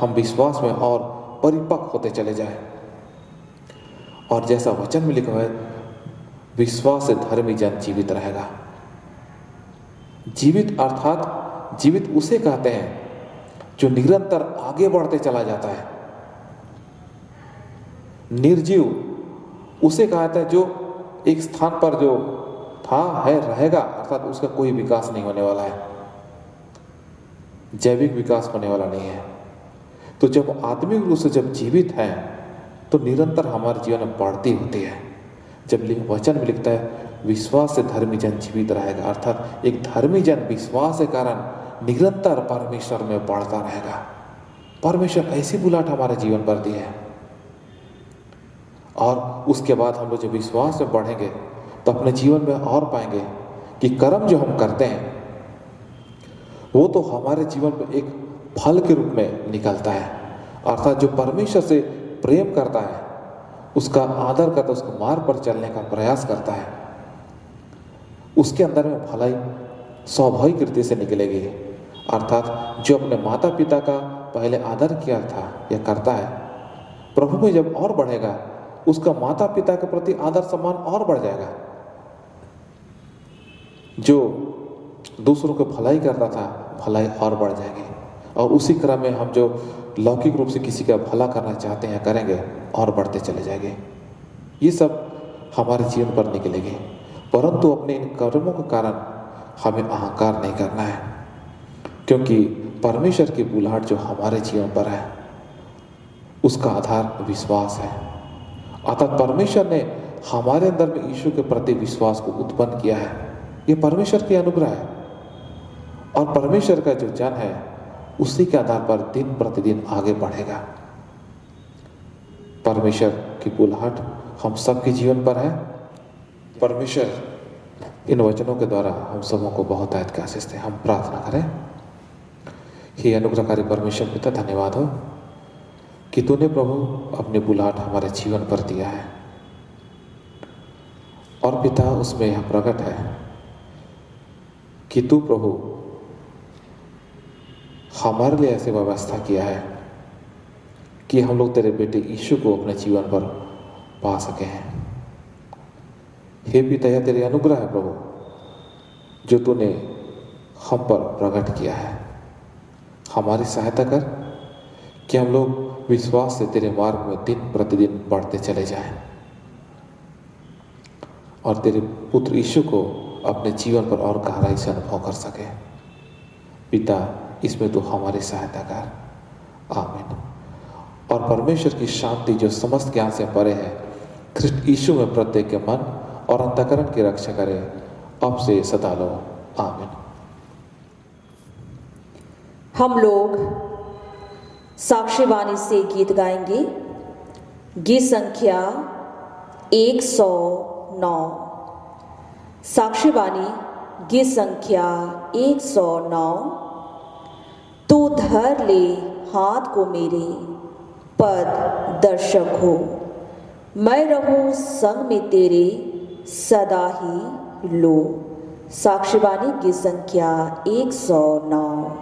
हम विश्वास में और परिपक्व होते चले जाएं। और जैसा वचन में लिखा है, विश्वास से धर्मी जन जीवित रहेगा। जीवित अर्थात जीवित उसे कहते हैं जो निरंतर आगे बढ़ते चला जाता है। निर्जीव उसे कहते हैं जो एक स्थान पर जो था है रहेगा, अर्थात उसका कोई विकास नहीं होने वाला है, जैविक विकास होने वाला नहीं है। तो जब आत्मिक रूप से जब जीवित हैं तो निरंतर हमारे जीवन में बढ़ती होती है। जब वचन में लिखता है विश्वास से धर्मी जन जीवित रहेगा, अर्थात एक धर्मी जन विश्वास के कारण निरंतर परमेश्वर में बढ़ता रहेगा। परमेश्वर ऐसी बुलाहट हमारे जीवन पर दी है। और उसके बाद हम लोग जब विश्वास में बढ़ेंगे तो अपने जीवन में और पाएंगे कि कर्म जो हम करते हैं वो तो हमारे जीवन में एक फल के रूप में निकलता है। अर्थात जो परमेश्वर से प्रेम करता है, उसका आदर करता है, उसके मार्ग पर चलने का प्रयास करता है, उसके अंदर में भलाई स्वाभाविक रीति से निकलेगी। अर्थात जो अपने माता पिता का पहले आदर किया था या करता है, प्रभु में जब और बढ़ेगा उसका माता पिता के प्रति आदर सम्मान और बढ़ जाएगा। जो दूसरों को भलाई करता था, भलाई और बढ़ जाएगी। और उसी क्रम में हम जो लौकिक रूप से किसी का भला करना चाहते हैं, करेंगे और बढ़ते चले जाएंगे। ये सब हमारे जीवन पर निकलेंगे, परंतु अपने इन कर्मों के कारण हमें अहंकार नहीं करना है, क्योंकि परमेश्वर की बुलाहट जो हमारे जीवन पर है उसका आधार विश्वास है। अर्थात परमेश्वर ने हमारे अंदर में यीशु के प्रति विश्वास को उत्पन्न किया है। ये परमेश्वर की अनुग्रह है, और परमेश्वर का जो जन है उसी के आधार पर दिन प्रतिदिन आगे बढ़ेगा। परमेश्वर की बुलाहट हम सबके जीवन पर है। परमेश्वर इन वचनों के द्वारा हम सबों को बहुत आयत का आशीष दे। हम प्रार्थना करें। हे अनुग्रहकारी परमेश्वर पिता, धन्यवाद हो कि तूने प्रभु अपनी बुलाहट हमारे जीवन पर दिया है, और पिता उसमें यह प्रकट है कि तू प्रभु हमारे लिए ऐसी व्यवस्था किया है कि हम लोग तेरे बेटे यीशु को अपने जीवन पर पा सके हैं। हे पिता, यह तेरे अनुग्रह है प्रभु, जो तूने हम पर प्रकट किया है। हमारी सहायता कर कि हम लोग विश्वास से तेरे मार्ग में दिन प्रतिदिन बढ़ते चले जाएं, और तेरे पुत्र यीशु को अपने जीवन पर और गहराई से अनुभव कर सके। पिता, इसमें तो हमारी सहायता कर। आमीन। और परमेश्वर की शांति जो समस्त ज्ञान से परे है, ख्रिस्ट यीशु में प्रत्येक के मन और अंतःकरण की रक्षा करे, अब से सदा लो। आमीन। हम लोग साक्षीवाणी से गीत गाएंगे। गीत संख्या 109। साक्षीवाणी गीत संख्या 109। तू धर ले हाथ को मेरे, पद दर्शक हो, मैं रहूं संग में तेरे सदा ही लो। साक्षीवाणी गीत संख्या 109।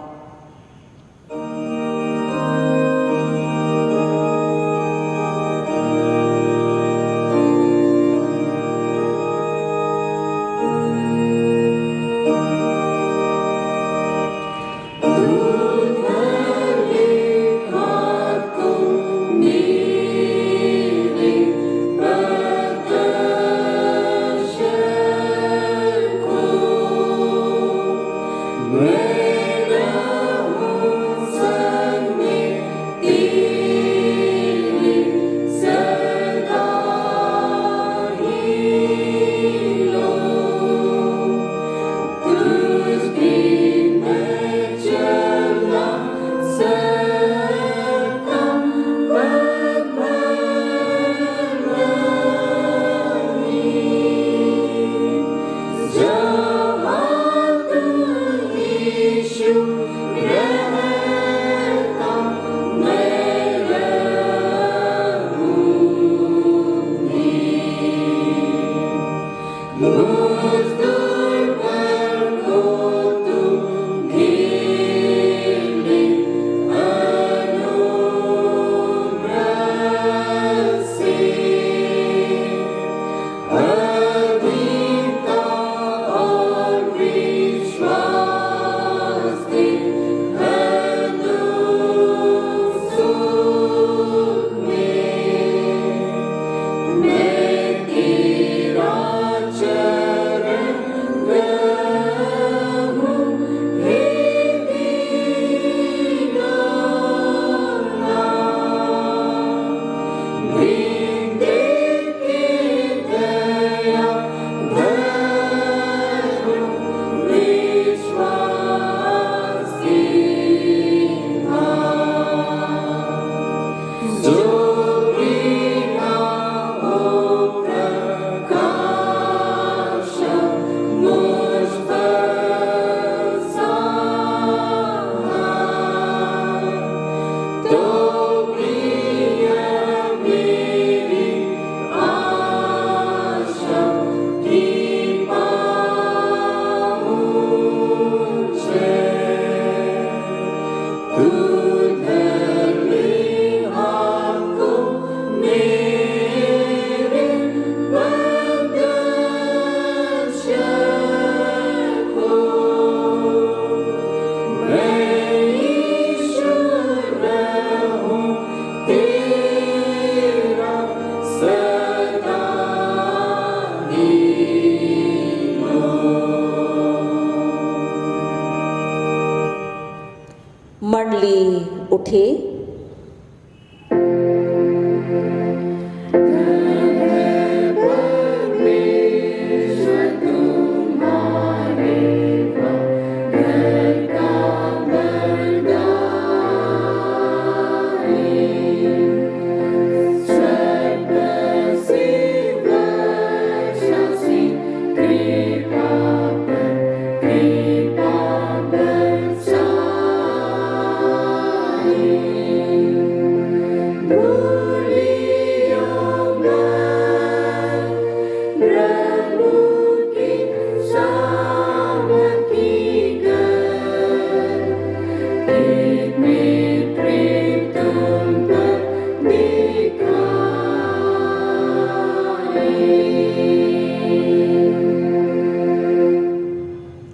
मंडली उठे।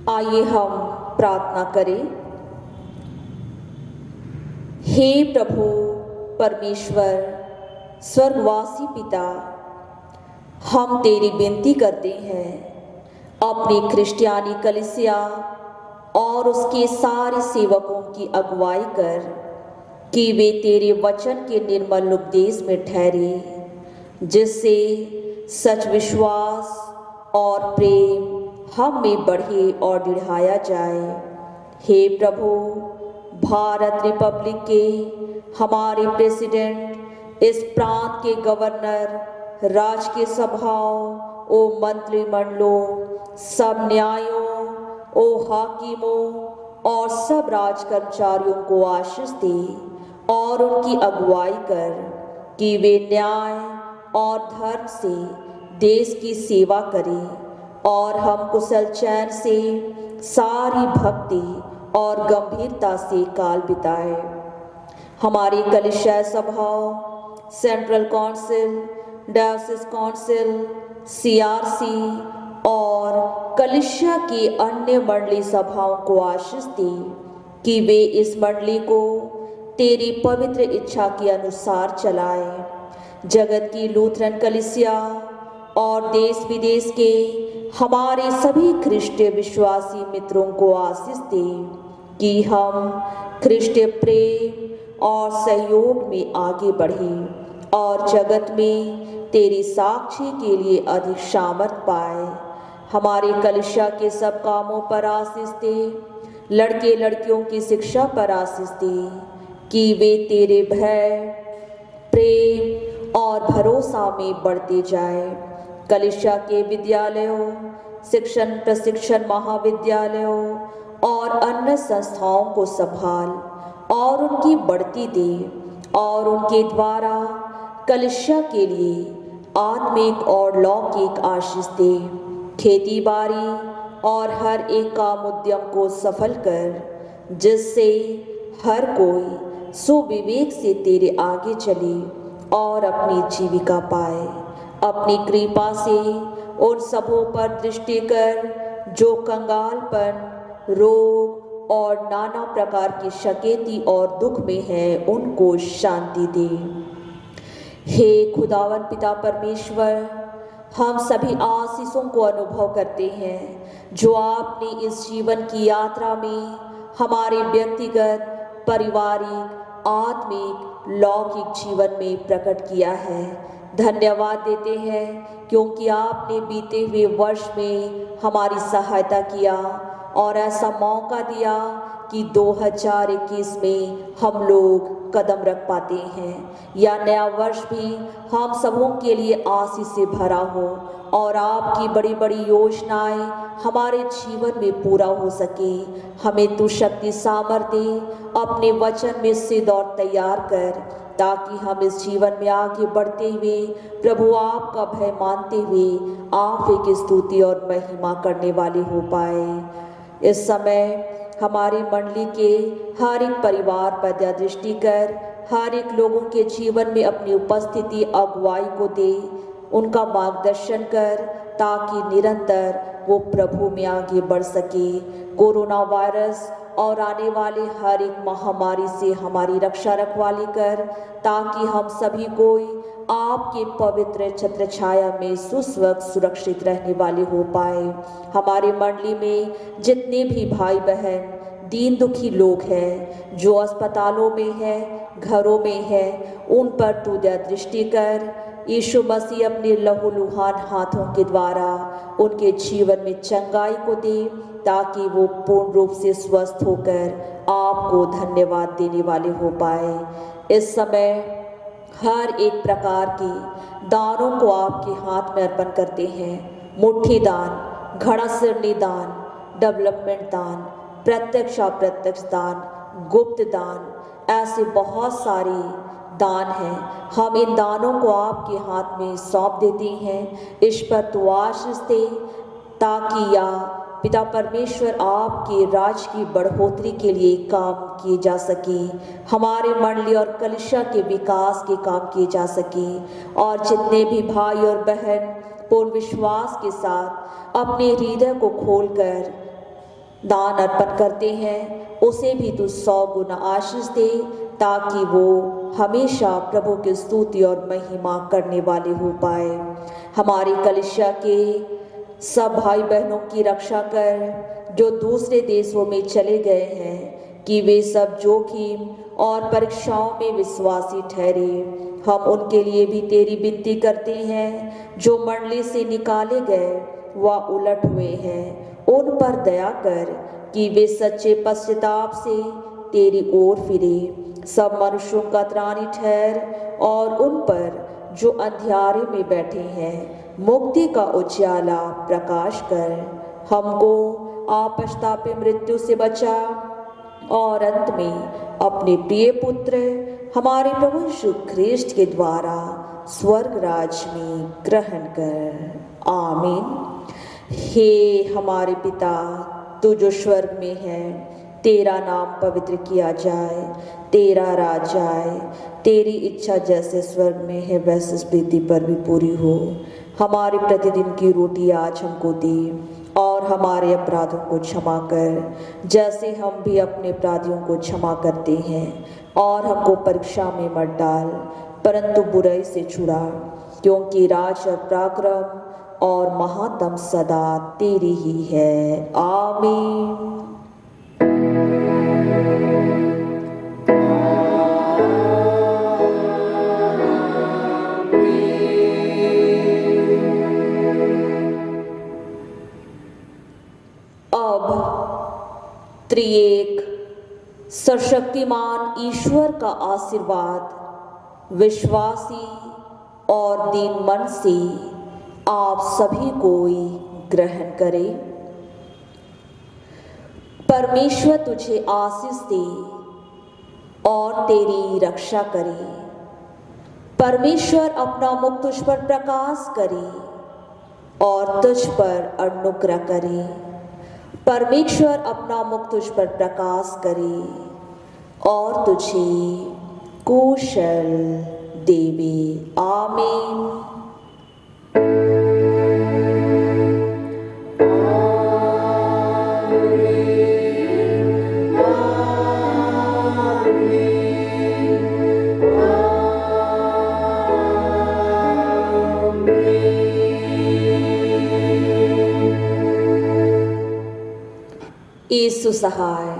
आइए हम प्रार्थना करें। हे प्रभु परमेश्वर स्वर्गवासी पिता, हम तेरी विनती करते हैं अपनी क्रिश्चियानी कलीसिया और उसके सारे सेवकों की अगुवाई कर कि वे तेरे वचन के निर्मल उपदेश में ठहरे, जिससे सच विश्वास और प्रेम हम में बढ़े और बढ़ाया जाए। हे प्रभु, भारत रिपब्लिक के हमारे प्रेसिडेंट, इस प्रांत के गवर्नर, राजकीय सभाओं, ओ मंत्रिमंडलों, सब न्यायों, ओ हाकिमों और सब राज कर्मचारियों को आशीष दे और उनकी अगुवाई कर कि वे न्याय और धर्म से देश की सेवा करें और हम कुशल चैन से सारी भक्ति और गंभीरता से काल बिताए। हमारी कलीसिया सभाओं, सेंट्रल काउंसिल, डायोसिस काउंसिल, सीआरसी और कलीसिया की अन्य मंडली सभाओं को आशीष दे कि वे इस मंडली को तेरी पवित्र इच्छा के अनुसार चलाए। जगत की लूथरन कलीसिया और देश विदेश के हमारे सभी ख्रिस्तीय विश्वासी मित्रों को आशीष दे कि हम ख्रिस्तीय प्रेम और सहयोग में आगे बढ़ें और जगत में तेरी साक्षी के लिए अधिक सामर्थ पाए। हमारे कलीसिया के सब कामों पर आशीष दे, लड़के लड़कियों की शिक्षा पर आशीष दे कि वे तेरे भय, प्रेम और भरोसा में बढ़ते जाए। कलीसिया के विद्यालयों, शिक्षण प्रशिक्षण महाविद्यालयों और अन्य संस्थाओं को संभाल और उनकी बढ़ती दे और उनके द्वारा कलीसिया के लिए आत्मिक और लौकिक आशीष दे। खेती बाड़ी और हर एक काम उद्यम को सफल कर, जिससे हर कोई सुविवेक से तेरे आगे चले और अपनी जीविका पाए। अपनी कृपा से उन सबों पर दृष्टि कर जो कंगालपन, रोग और नाना प्रकार की शकेती और दुख में हैं, उनको शांति दे। हे खुदावन पिता परमेश्वर, हम सभी आशीषों को अनुभव करते हैं जो आपने इस जीवन की यात्रा में हमारे व्यक्तिगत, पारिवारिक, आत्मिक, लौकिक जीवन में प्रकट किया है। धन्यवाद देते हैं क्योंकि आपने बीते हुए वर्ष में हमारी सहायता किया और ऐसा मौका दिया कि 2021 में हम लोग कदम रख पाते हैं। यह नया वर्ष भी हम सबों के लिए आशीष से भरा हो और आपकी बड़ी बड़ी योजनाएं हमारे जीवन में पूरा हो सके। हमें तू शक्ति सामर्थ्य दे, अपने वचन में सिद्ध और तैयार कर, ताकि हम इस जीवन में आगे बढ़ते हुए प्रभु आपका भय मानते हुए आप की स्तुति और महिमा करने वाले हो पाए। इस समय हमारी मंडली के हर एक परिवार पर दया दृष्टि कर, हर एक लोगों के जीवन में अपनी उपस्थिति अगुवाई को दे, उनका मार्गदर्शन कर ताकि निरंतर वो प्रभु में आगे बढ़ सके। कोरोना वायरस और आने वाले हर एक महामारी से हमारी रक्षा रखवाली कर, ताकि हम सभी कोई आपके पवित्र छत्र छाया में सुस्वक्त सुरक्षित रहने वाले हो पाए। हमारे मंडली में जितने भी भाई बहन दीन दुखी लोग हैं जो अस्पतालों में है, घरों में है, उन पर तू दया दृष्टि कर। यीशु मसीह अपने लहूलुहान हाथों के द्वारा उनके जीवन में चंगाई को दे, ताकि वो पूर्ण रूप से स्वस्थ होकर आपको धन्यवाद देने वाले हो पाए। इस समय हर एक प्रकार के दानों को आपके हाथ में अर्पण करते हैं। मुट्ठी दान, घड़ा सिरनी दान, डेवलपमेंट दान, प्रत्यक्ष अप्रत्यक्ष दान, गुप्त दान, ऐसे बहुत सारे दान हैं। हम इन दानों को आपके हाथ में सौंप देते हैं। इस पर तू आशीष दे, ताकि या पिता परमेश्वर आपके राज की बढ़ोतरी के लिए काम किए जा सके, हमारे मंडली और कलीसिया के विकास के काम किए जा सके, और जितने भी भाई और बहन पूर्ण विश्वास के साथ अपने हृदय को खोलकर दान अर्पण करते हैं, उसे भी तू 100 गुना आशीष दे, ताकि वो हमेशा प्रभु की स्तुति और महिमा करने वाले हो पाए। हमारी कलीसिया के सब भाई बहनों की रक्षा कर जो दूसरे देशों में चले गए हैं, कि वे सब जोखिम और परीक्षाओं में विश्वासी ठहरे। हम उनके लिए भी तेरी विनती करते हैं। जो मंडली से निकाले गए व उलट हुए हैं, उन पर दया कर कि वे सच्चे पश्चाताप से तेरी ओर फिरे। सब मनुष्यों का त्राणी ठहर, और उन पर जो अंधियारे में बैठे हैं मुक्ति का उजाला प्रकाश कर। हमको आपश्तापे मृत्यु से बचा, और अंत में अपने प्रिय पुत्र हमारे प्रभु यीशु ख्रिस्ट के द्वारा स्वर्ग राज में ग्रहण कर। आमीन। हे हमारे पिता, तू जो स्वर्ग में है, तेरा नाम पवित्र किया जाए, तेरा राज आए, तेरी इच्छा जैसे स्वर्ग में है वैसे इस पृथ्वी पर भी पूरी हो। हमारी प्रतिदिन की रोटी आज हमको दे, और हमारे अपराधों को क्षमा कर, जैसे हम भी अपने अपराधियों को क्षमा करते हैं, और हमको परीक्षा में मत डाल, परंतु बुराई से छुड़ा, क्योंकि राज और पराक्रम और महात्म सदा तेरी ही है। आमीन। त्रिएक सर्वशक्तिमान ईश्वर का आशीर्वाद विश्वासी और दीन मन से आप सभी को ग्रहण करें। परमेश्वर तुझे आशीष दे और तेरी रक्षा करे। परमेश्वर अपना मुख तुझ पर प्रकाश करे और तुझ पर अनुग्रह करे। परमेश्वर अपना मुख तुझ पर प्रकाश करे और तुझे कुशल देवे। आमीन। यीशु सहाय।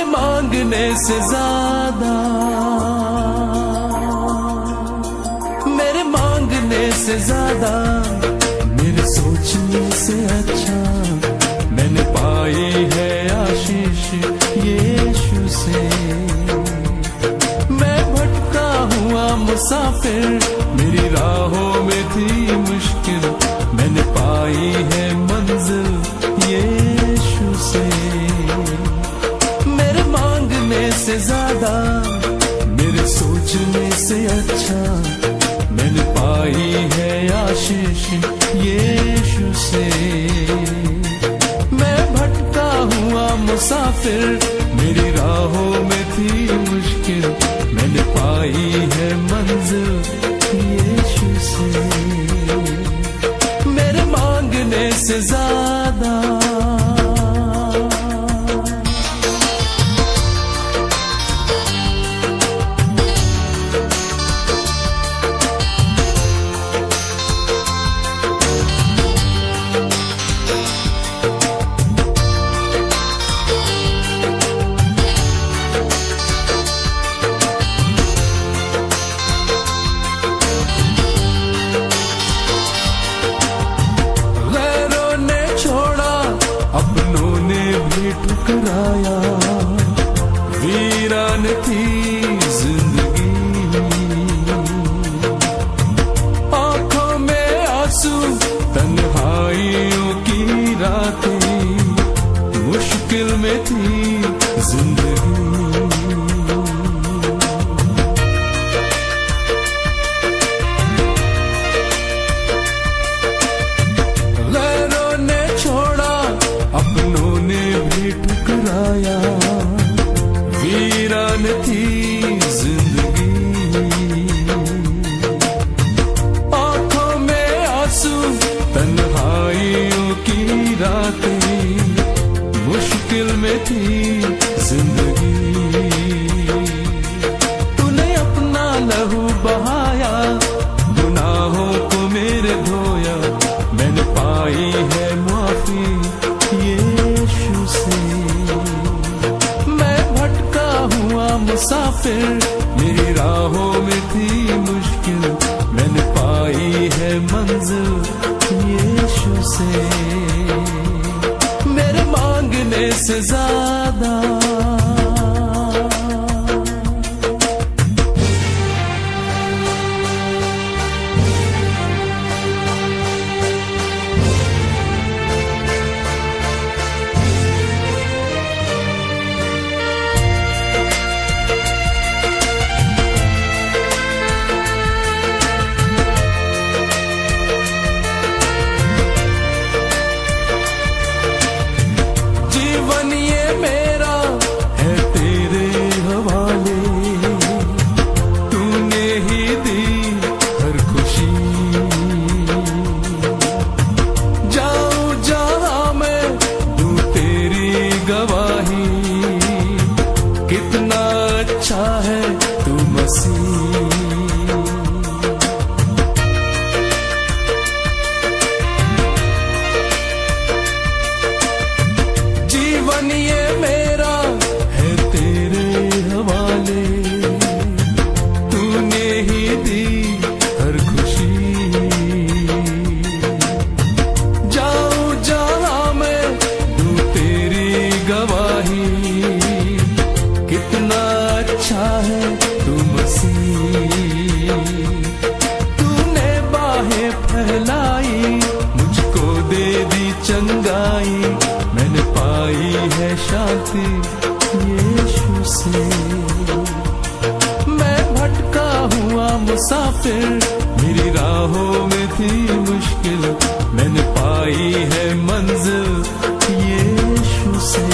मांगने से ज्यादा, मेरे मांगने से ज्यादा, मेरे सोचने से अच्छा मैंने पाई है आशीष ये यीशु से। मेरे मांगने से ज्यादा, मेरे सोचने से अच्छा मैंने पाई है आशीष यीशु से। मैं भटका हुआ मुसाफिर, मेरी राहों में थी मुश्किल, मैंने पाई है मंजिल यीशु से। मेरे मांगने से ज्यादा, ठुकराया, वीरान थी जिंदगी, आंखों में आंसू, तन्हाइयों की रातें, मुश्किल में थी जिंदगी। गैरों ने छोड़ा, अपनों ने भी ठुकराया, वीरान थी जिंदगी, आंखों में आंसू, तन्हाइयों की रातें, मुश्किल में थी जिंदगी। तूने अपना लहू बहाया, गुनाहों को मेरे धोया, मैंने पाई है माफी यीशु से। मैं भटका हुआ मुसाफिर, मेरी राहों में थी मुश्किल, मैंने पाई है मंजिल यीशु से। मेरे मांगने से ज्यादा, जीवन ये मेरा है तेरे हवाले, तूने ही दी हर खुशी। जाऊं जहां मैं दूं तेरी गवाही, कितना अच्छा है तू मसीह। जीवन ये मेरा है तेरे हवाले, तूने ही दी हर खुशी। जाऊं जहां मैं दूं तेरी गवाही, कितना अच्छा है तू मसीह। तूने बाहें फैलाई, मुझको दे दी चंगाई, मैंने पाई है शांति यीशु से। मैं भटका हुआ मुसाफिर, मेरी राहों में थी मुश्किल, मैंने पाई है मंजिल यीशु से।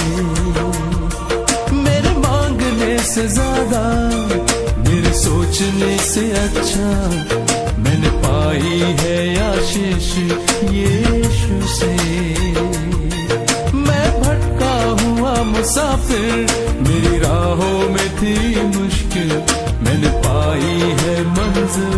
मेरे मांगने से ज्यादा, मेरे सोचने से अच्छा मैंने पाई है आशीष यीशु से। मैं भटका हुआ मुसाफिर, मेरी राहों में थी मुश्किल, मैंने पाई है मंजिल